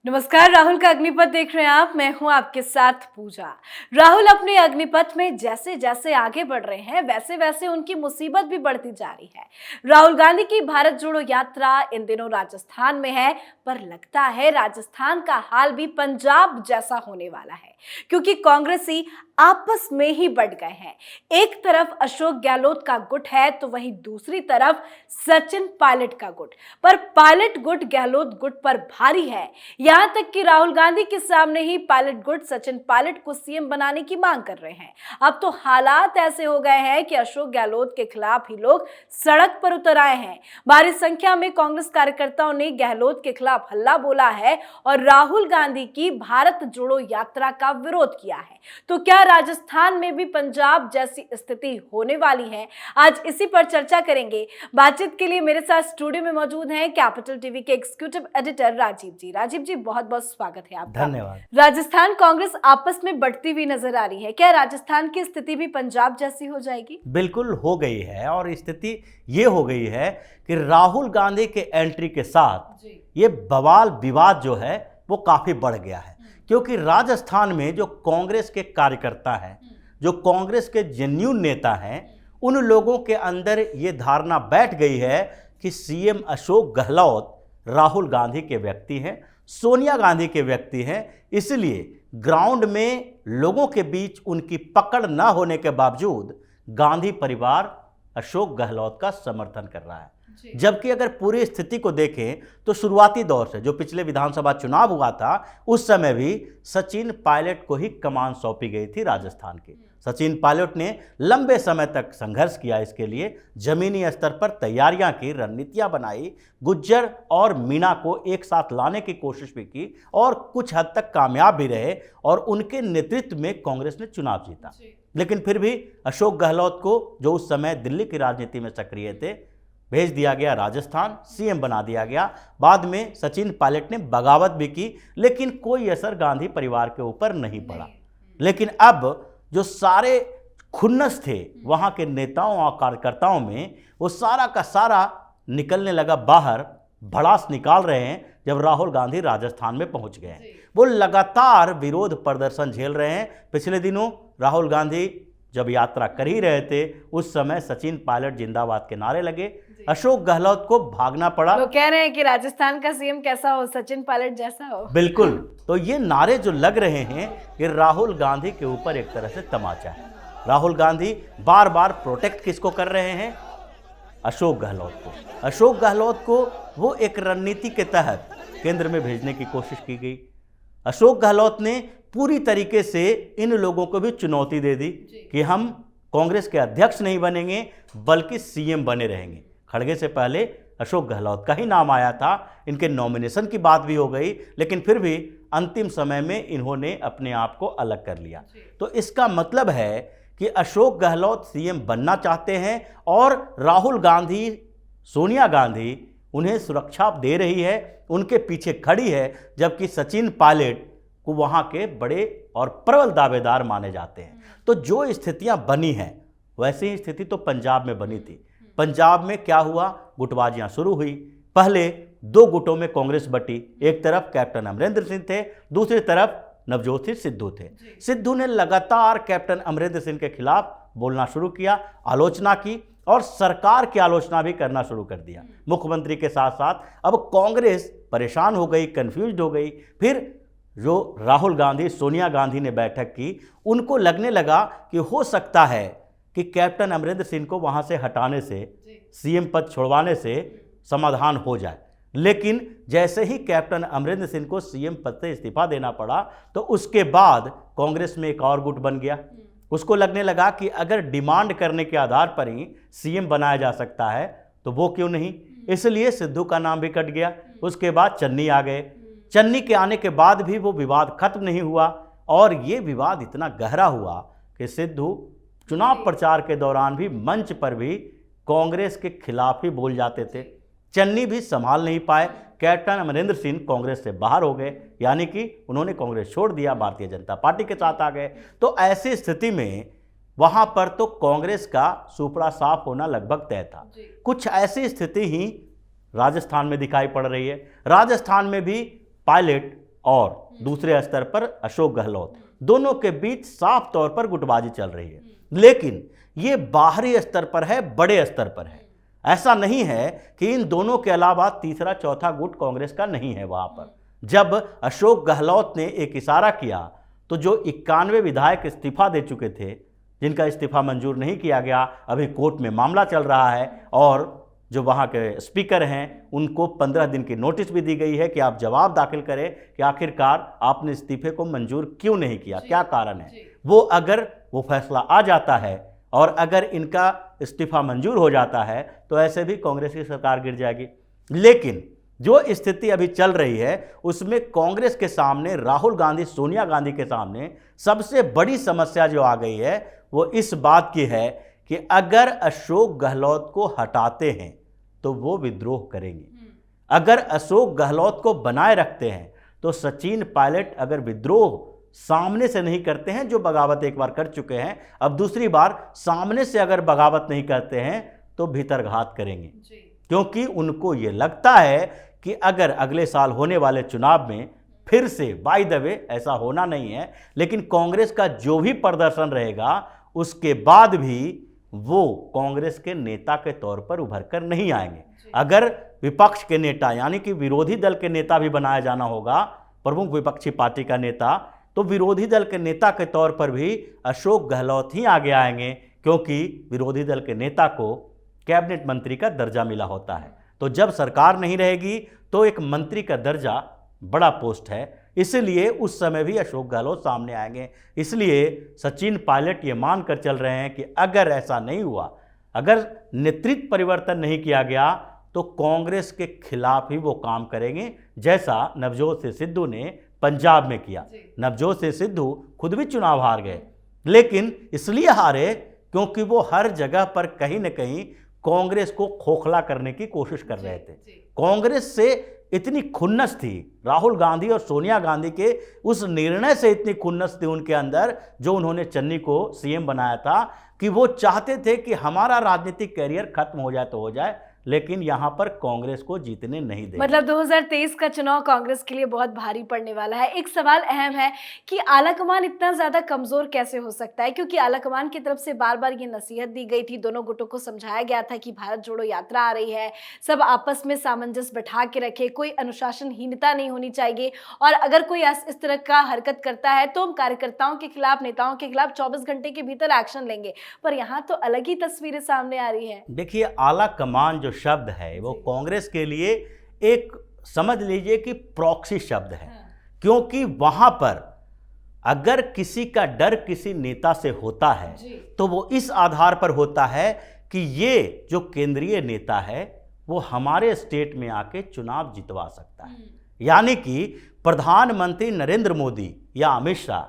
नमस्कार, राहुल का अग्निपथ देख रहे हैं आप। मैं हूं आपके साथ पूजा। राहुल अपने अग्निपथ में जैसे जैसे आगे बढ़ रहे हैं वैसे वैसे उनकी मुसीबत भी बढ़ती जा रही है। राहुल गांधी की भारत जोड़ो यात्रा इन दिनों राजस्थान में है, पर लगता है राजस्थान का हाल भी पंजाब जैसा होने वाला है, क्योंकि कांग्रेसी आपस में ही बढ़ गए हैं। एक तरफ अशोक गहलोत का गुट है तो वहीं दूसरी तरफ सचिन पायलट का गुट, पर पायलट गुट गहलोत गुट पर भारी है। यहां तक कि राहुल गांधी के सामने ही पायलट गुट सचिन पायलट को सीएम बनाने की मांग कर रहे हैं। अब तो हालात ऐसे हो गए हैं कि अशोक गहलोत के खिलाफ ही लोग सड़क पर उतर आए हैं। भारी संख्या में कांग्रेस कार्यकर्ताओं ने गहलोत के खिलाफ हल्ला बोला है और राहुल गांधी की भारत जोड़ो यात्रा का विरोध किया है। तो क्या राजस्थान में भी पंजाब जैसी स्थिति होने वाली है? आज इसी पर चर्चा करेंगे। बातचीत के लिए मेरे साथ स्टूडियो में मौजूद हैं कैपिटल टीवी के एग्जीक्यूटिव एडिटर राजीव जी। राजीव जी, बहुत बहुत स्वागत है आपका। धन्यवाद। राजस्थान कांग्रेस आपस में बढ़ती हुई नजर आ रही है, क्या राजस्थान की स्थिति भी पंजाब जैसी हो जाएगी? बिल्कुल हो गई है, और स्थिति ये हो गई है कि राहुल गांधी के एंट्री के साथ ये बवाल विवाद जो है वो काफी बढ़ गया है। क्योंकि राजस्थान में जो कांग्रेस के कार्यकर्ता हैं, जो कांग्रेस के जेन्युइन नेता हैं, उन लोगों के अंदर ये धारणा बैठ गई है कि सीएम अशोक गहलोत राहुल गांधी के व्यक्ति हैं, सोनिया गांधी के व्यक्ति हैं। इसलिए ग्राउंड में लोगों के बीच उनकी पकड़ न होने के बावजूद गांधी परिवार अशोक गहलोत का समर्थन कर रहा है। जबकि अगर पूरी स्थिति को देखें तो शुरुआती दौर से जो पिछले विधानसभा चुनाव हुआ था उस समय भी सचिन पायलट को ही कमान सौंपी गई थी राजस्थान की। सचिन पायलट ने लंबे समय तक संघर्ष किया, इसके लिए जमीनी स्तर पर तैयारियां की, रणनीतियां बनाई, गुज्जर और मीणा को एक साथ लाने की कोशिश भी की और कुछ हद तक कामयाब भी रहे, और उनके नेतृत्व में कांग्रेस ने चुनाव जीता। लेकिन फिर भी अशोक गहलोत को, जो उस समय दिल्ली की राजनीति में सक्रिय थे, भेज दिया गया राजस्थान, सीएम बना दिया गया। बाद में सचिन पायलट ने बगावत भी की, लेकिन कोई असर गांधी परिवार के ऊपर नहीं पड़ा। लेकिन अब जो सारे खुन्नस थे वहां के नेताओं और कार्यकर्ताओं में, वो सारा का सारा निकलने लगा बाहर, भड़ास निकाल रहे हैं जब राहुल गांधी राजस्थान में पहुंच गए हैं। वो लगातार विरोध प्रदर्शन झेल रहे हैं। पिछले दिनों राहुल गांधी जब यात्रा कर ही रहे थे उस समय सचिन पायलट जिंदाबाद के नारे लगे, अशोक गहलोत को भागना पड़ा। लोग कह रहे हैं कि राजस्थान का सीएम कैसा हो, सचिन पायलट जैसा हो। बिल्कुल, तो ये नारे जो लग रहे हैं कि राहुल गांधी के ऊपर एक तरह से तमाचा है। राहुल गांधी बार बार प्रोटेक्ट किसको कर रहे हैं? अशोक गहलोत को। अशोक गहलोत को वो एक रणनीति के तहत केंद्र में भेजने की कोशिश की गई। अशोक गहलोत ने पूरी तरीके से इन लोगों को भी चुनौती दे दी कि हम कांग्रेस के अध्यक्ष नहीं बनेंगे बल्कि सीएम बने रहेंगे। खड़गे से पहले अशोक गहलोत का ही नाम आया था, इनके नॉमिनेशन की बात भी हो गई, लेकिन फिर भी अंतिम समय में इन्होंने अपने आप को अलग कर लिया। तो इसका मतलब है कि अशोक गहलोत सीएम बनना चाहते हैं और राहुल गांधी, सोनिया गांधी उन्हें सुरक्षा दे रही है, उनके पीछे खड़ी है, जबकि सचिन पायलट को वहाँ के बड़े और प्रबल दावेदार माने जाते हैं। तो जो स्थितियां बनी हैं वैसी ही स्थिति तो पंजाब में बनी थी। पंजाब में क्या हुआ? गुटबाजियां शुरू हुई। पहले दो गुटों में कांग्रेस बटी, एक तरफ कैप्टन अमरिंदर सिंह थे, दूसरी तरफ नवजोत सिंह सिद्धू थे। सिद्धू ने लगातार कैप्टन अमरिंदर सिंह के खिलाफ बोलना शुरू किया, आलोचना की और सरकार की आलोचना भी करना शुरू कर दिया मुख्यमंत्री के साथ साथ। अब कांग्रेस परेशान हो गई, कंफ्यूज हो गई। फिर जो राहुल गांधी, सोनिया गांधी ने बैठक की, उनको लगने लगा कि हो सकता है कि कैप्टन अमरिंदर सिंह को वहां से हटाने से, सीएम पद छुड़वाने से समाधान हो जाए। लेकिन जैसे ही कैप्टन अमरिंदर सिंह को सीएम पद से इस्तीफा देना पड़ा तो उसके बाद कांग्रेस में एक और गुट बन गया। उसको लगने लगा कि अगर डिमांड करने के आधार पर ही सीएम बनाया जा सकता है तो वो क्यों नहीं, इसलिए सिद्धू का नाम भी कट गया। उसके बाद चन्नी आ गए। चन्नी के आने के बाद भी वो विवाद खत्म नहीं हुआ, और ये विवाद इतना गहरा हुआ कि सिद्धू चुनाव प्रचार के दौरान भी मंच पर भी कांग्रेस के खिलाफ ही बोल जाते थे। चन्नी भी संभाल नहीं पाए, कैप्टन अमरिंदर सिंह कांग्रेस से बाहर हो गए, यानी कि उन्होंने कांग्रेस छोड़ दिया, भारतीय जनता पार्टी के साथ आ गए। तो ऐसी स्थिति में वहां पर तो कांग्रेस का सुपड़ा साफ होना लगभग तय था। कुछ ऐसी स्थिति ही राजस्थान में दिखाई पड़ रही है। राजस्थान में भी पायलट और दूसरे स्तर पर अशोक गहलोत, दोनों के बीच साफ तौर पर गुटबाजी चल रही है। लेकिन ये बाहरी स्तर पर है, बड़े स्तर पर है। ऐसा नहीं है कि इन दोनों के अलावा तीसरा चौथा गुट कांग्रेस का नहीं है वहां पर। जब अशोक गहलोत ने एक इशारा किया तो जो 91 विधायक इस्तीफा दे चुके थे, जिनका इस्तीफा मंजूर नहीं किया गया, अभी कोर्ट में मामला चल रहा है और जो वहाँ के स्पीकर हैं उनको 15 दिन की नोटिस भी दी गई है कि आप जवाब दाखिल करें कि आखिरकार आपने इस्तीफे को मंजूर क्यों नहीं किया, क्या कारण है। वो अगर वो फैसला आ जाता है और अगर इनका इस्तीफा मंजूर हो जाता है तो ऐसे भी कांग्रेस की सरकार गिर जाएगी। लेकिन जो स्थिति अभी चल रही है उसमें कांग्रेस के सामने, राहुल गांधी, सोनिया गांधी के सामने सबसे बड़ी समस्या जो आ गई है वो इस बात की है कि अगर अशोक गहलोत को हटाते हैं तो वो विद्रोह करेंगे, अगर अशोक गहलोत को बनाए रखते हैं तो सचिन पायलट अगर विद्रोह सामने से नहीं करते हैं, जो बगावत एक बार कर चुके हैं, अब दूसरी बार सामने से अगर बगावत नहीं करते हैं तो भीतरघात करेंगे। क्योंकि उनको ये लगता है कि अगर अगले साल होने वाले चुनाव में फिर से, बाय द वे ऐसा होना नहीं है, लेकिन कांग्रेस का जो भी प्रदर्शन रहेगा उसके बाद भी वो कांग्रेस के नेता के तौर पर उभर कर नहीं आएंगे। अगर विपक्ष के नेता यानी कि विरोधी दल के नेता भी बनाया जाना होगा, प्रमुख विपक्षी पार्टी का नेता, तो विरोधी दल के नेता के तौर पर भी अशोक गहलोत ही आगे आएंगे, क्योंकि विरोधी दल के नेता को कैबिनेट मंत्री का दर्जा मिला होता है। तो जब सरकार नहीं रहेगी तो एक मंत्री का दर्जा बड़ा पोस्ट है, इसलिए उस समय भी अशोक गहलोत सामने आएंगे। इसलिए सचिन पायलट ये मान कर चल रहे हैं कि अगर ऐसा नहीं हुआ, अगर नेतृत्व परिवर्तन नहीं किया गया तो कांग्रेस के खिलाफ ही वो काम करेंगे, जैसा नवजोत सिंह सिद्धू ने पंजाब में किया। नवजोत सिंह सिद्धू खुद भी चुनाव हार गए, लेकिन इसलिए हारे क्योंकि वो हर जगह पर कहीं न कहीं कांग्रेस को खोखला करने की कोशिश कर रहे थे। कांग्रेस से इतनी खुन्नस थी, राहुल गांधी और सोनिया गांधी के उस निर्णय से इतनी खुन्नस थी उनके अंदर, जो उन्होंने चन्नी को सीएम बनाया था, कि वो चाहते थे कि हमारा राजनीतिक कैरियर खत्म हो जाए तो हो जाए, लेकिन यहां पर कांग्रेस को जीतने नहीं देंगे। मतलब 2023 का चुनाव कांग्रेस के लिए बहुत भारी पड़ने वाला है। एक सवाल अहम है कि आलाकमान इतना ज्यादा कमजोर कैसे हो सकता है, क्योंकि आलाकमान की तरफ से बार बार ये नसीहत दी गई थी, दोनों गुटों को समझाया गया था कि भारत जोड़ो यात्रा आ रही है, सब आपस में सामंजस्य बैठा के रखे, कोई अनुशासनहीनता नहीं होनी चाहिए, और अगर कोई इस तरह का हरकत करता है तो हम कार्यकर्ताओं के खिलाफ, नेताओं के खिलाफ 24 घंटे के भीतर एक्शन लेंगे। पर यहाँ तो अलग ही तस्वीरें सामने आ रही है। देखिए, आलाकमान जो शब्द है वो कांग्रेस के लिए एक, समझ लीजिए कि प्रॉक्सी शब्द है। क्योंकि वहां पर अगर किसी का डर किसी नेता से होता है तो वो इस आधार पर होता है कि ये जो केंद्रीय नेता है वो हमारे स्टेट में आके चुनाव जितवा सकता है। यानी कि प्रधानमंत्री नरेंद्र मोदी या अमित शाह,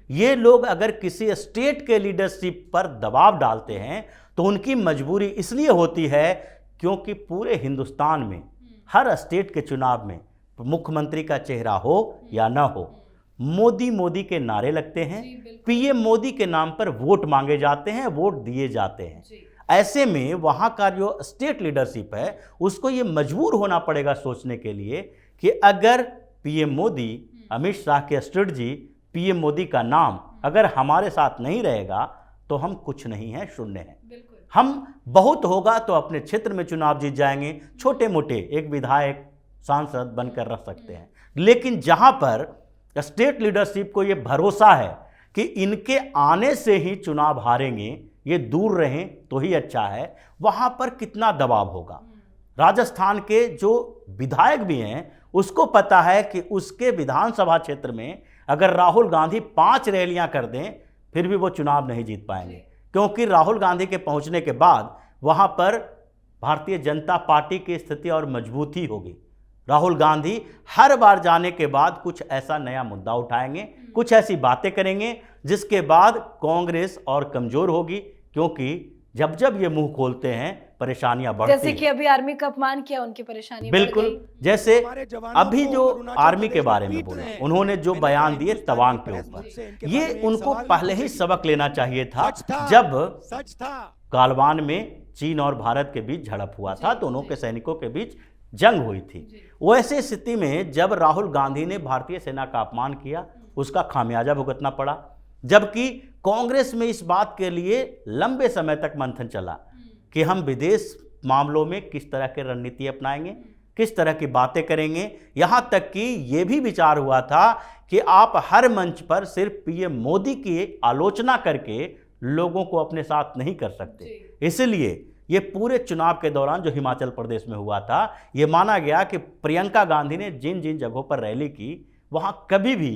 ये लोग अगर किसी स्टेट के लीडरशिप पर दबाव डालते हैं तो उनकी मजबूरी इसलिए होती है क्योंकि पूरे हिंदुस्तान में हर स्टेट के चुनाव में मुख्यमंत्री का चेहरा हो या ना हो, मोदी मोदी के नारे लगते हैं, पीएम मोदी के नाम पर वोट मांगे जाते हैं, वोट दिए जाते हैं। ऐसे में वहां का जो स्टेट लीडरशिप है उसको ये मजबूर होना पड़ेगा सोचने के लिए कि अगर पीएम मोदी, अमित शाह के स्ट्रेटजी, पीएम मोदी का नाम अगर हमारे साथ नहीं रहेगा तो हम कुछ नहीं है, शून्य है। हम बहुत होगा तो अपने क्षेत्र में चुनाव जीत जाएंगे, छोटे मोटे एक विधायक, सांसद बनकर रख सकते हैं। लेकिन जहां पर स्टेट लीडरशिप को ये भरोसा है कि इनके आने से ही चुनाव हारेंगे, ये दूर रहें तो ही अच्छा है, वहां पर कितना दबाव होगा। राजस्थान के जो विधायक भी हैं उसको पता है कि उसके विधानसभा क्षेत्र में अगर राहुल गांधी 5 रैलियां कर दें फिर भी वो चुनाव नहीं जीत पाएंगे, क्योंकि राहुल गांधी के पहुंचने के बाद वहां पर भारतीय जनता पार्टी की स्थिति और मजबूती होगी। राहुल गांधी हर बार जाने के बाद कुछ ऐसा नया मुद्दा उठाएंगे, कुछ ऐसी बातें करेंगे जिसके बाद कांग्रेस और कमजोर होगी, क्योंकि जब जब ये मुंह खोलते हैं परेशानियां बढ़ती हैं। जैसे कि अभी आर्मी का अपमान किया, उनकी परेशानी बिल्कुल, जैसे अभी जो आर्मी के बारे में बोले, उन्होंने जो बयान दिए तवांग के ऊपर, ये उनको पहले ही सबक लेना चाहिए था। जब गालवान में चीन और भारत के बीच झड़प हुआ था तो दोनों के सैनिकों के बीच जंग हुई थी। वैसे स्थिति में जब राहुल गांधी ने भारतीय सेना का अपमान किया, उसका खामियाजा भुगतना पड़ा। जबकि कांग्रेस में इस बात के लिए लंबे समय तक मंथन चला कि हम विदेश मामलों में किस तरह की रणनीति अपनाएंगे, किस तरह की बातें करेंगे। यहाँ तक कि ये भी विचार हुआ था कि आप हर मंच पर सिर्फ पीएम मोदी की आलोचना करके लोगों को अपने साथ नहीं कर सकते। इसलिए ये पूरे चुनाव के दौरान जो हिमाचल प्रदेश में हुआ था, ये माना गया कि प्रियंका गांधी ने जिन जिन जगहों पर रैली की, वहां कभी भी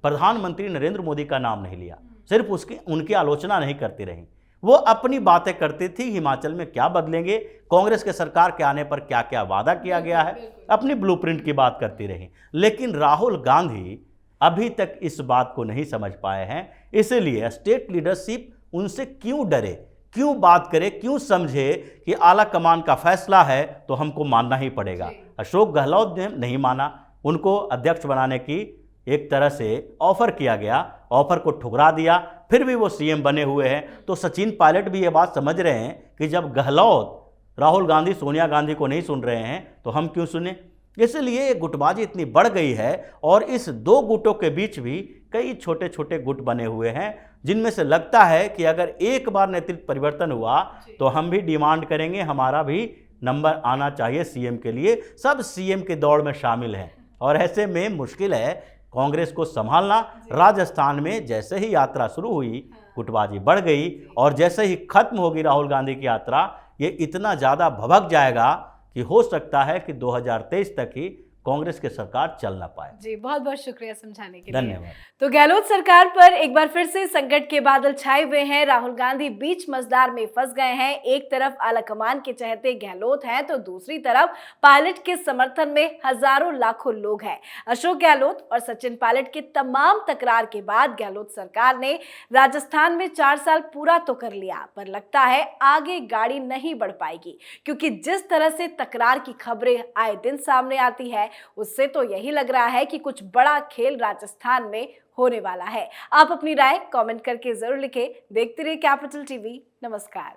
प्रधानमंत्री नरेंद्र मोदी का नाम नहीं लिया, सिर्फ उनकी आलोचना नहीं करती रही। वो अपनी बातें करती थी, हिमाचल में क्या बदलेंगे, कांग्रेस के सरकार के आने पर क्या क्या वादा किया गया है, अपनी ब्लूप्रिंट की बात करती रही। लेकिन राहुल गांधी अभी तक इस बात को नहीं समझ पाए हैं। इसलिए स्टेट लीडरशिप उनसे क्यों डरे, क्यों बात करे, क्यों समझे कि आला कमान का फैसला है तो हमको मानना ही पड़ेगा। अशोक गहलोत ने नहीं माना, उनको अध्यक्ष बनाने की एक तरह से ऑफर किया गया, ऑफर को ठुकरा दिया, फिर भी वो सीएम बने हुए हैं। तो सचिन पायलट भी ये बात समझ रहे हैं कि जब गहलोत राहुल गांधी सोनिया गांधी को नहीं सुन रहे हैं तो हम क्यों सुने। इसलिए ये गुटबाजी इतनी बढ़ गई है और इस दो गुटों के बीच भी कई छोटे छोटे गुट बने हुए हैं, जिनमें से लगता है कि अगर एक बार नेतृत्व परिवर्तन हुआ तो हम भी डिमांड करेंगे, हमारा भी नंबर आना चाहिए सीएम के लिए। सब सीएम के दौड़ में शामिल हैं और ऐसे में मुश्किल है कांग्रेस को संभालना। राजस्थान में जैसे ही यात्रा शुरू हुई, गुटबाजी बढ़ गई और जैसे ही खत्म होगी राहुल गांधी की यात्रा, ये इतना ज़्यादा भभक जाएगा कि हो सकता है कि 2023 तक ही कांग्रेस की सरकार चल ना पाए। जी, बहुत बहुत शुक्रिया समझाने के लिए। धन्यवाद। तो गहलोत सरकार पर एक बार फिर से संकट के बादल छाए हुए हैं। राहुल गांधी बीच मझधार में फंस गए हैं। एक तरफ आलाकमान के चहेते गहलोत हैं तो दूसरी तरफ पायलट के समर्थन में हजारों लाखों लोग हैं। अशोक गहलोत और सचिन पायलट के तमाम तकरार के बाद गहलोत सरकार ने राजस्थान में 4 साल पूरा तो कर लिया, पर लगता है आगे गाड़ी नहीं बढ़ पाएगी, क्योंकि जिस तरह से तकरार की खबरें आए दिन सामने आती है, उससे तो यही लग रहा है कि कुछ बड़ा खेल राजस्थान में होने वाला है। आप अपनी राय कमेंट करके जरूर लिखें। देखते रहिए कैपिटल टीवी। नमस्कार।